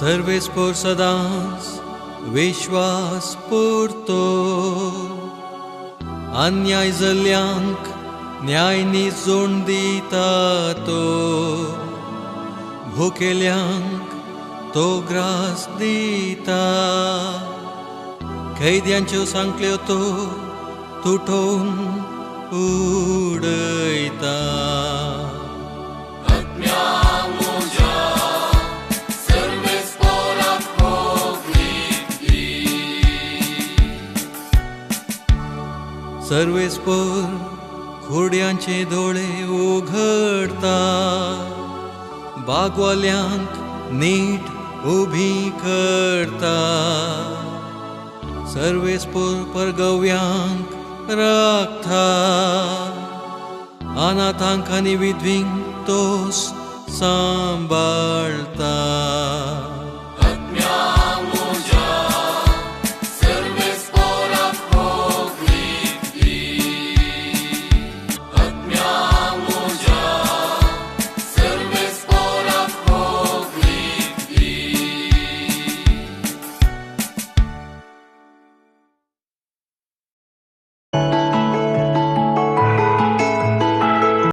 सर्वेस्पोर सदांच विश्वास पुरतो, अन्याय जल्ल्यांक न्याय निजोण दिता तो, भुकेल्यांक तो ग्रास दिता, कैद्यांच्यो सांकल्यो तो तुटोवन उडयता. सर्वेस्पोर खुर्ड्यांचे दोळे उघडता, बागवाल्यांक नीट उभी करता, सर्वेस्पोर परगव्यांक राखता, अनाथांक आनी विधवींक तोस सांबाळता.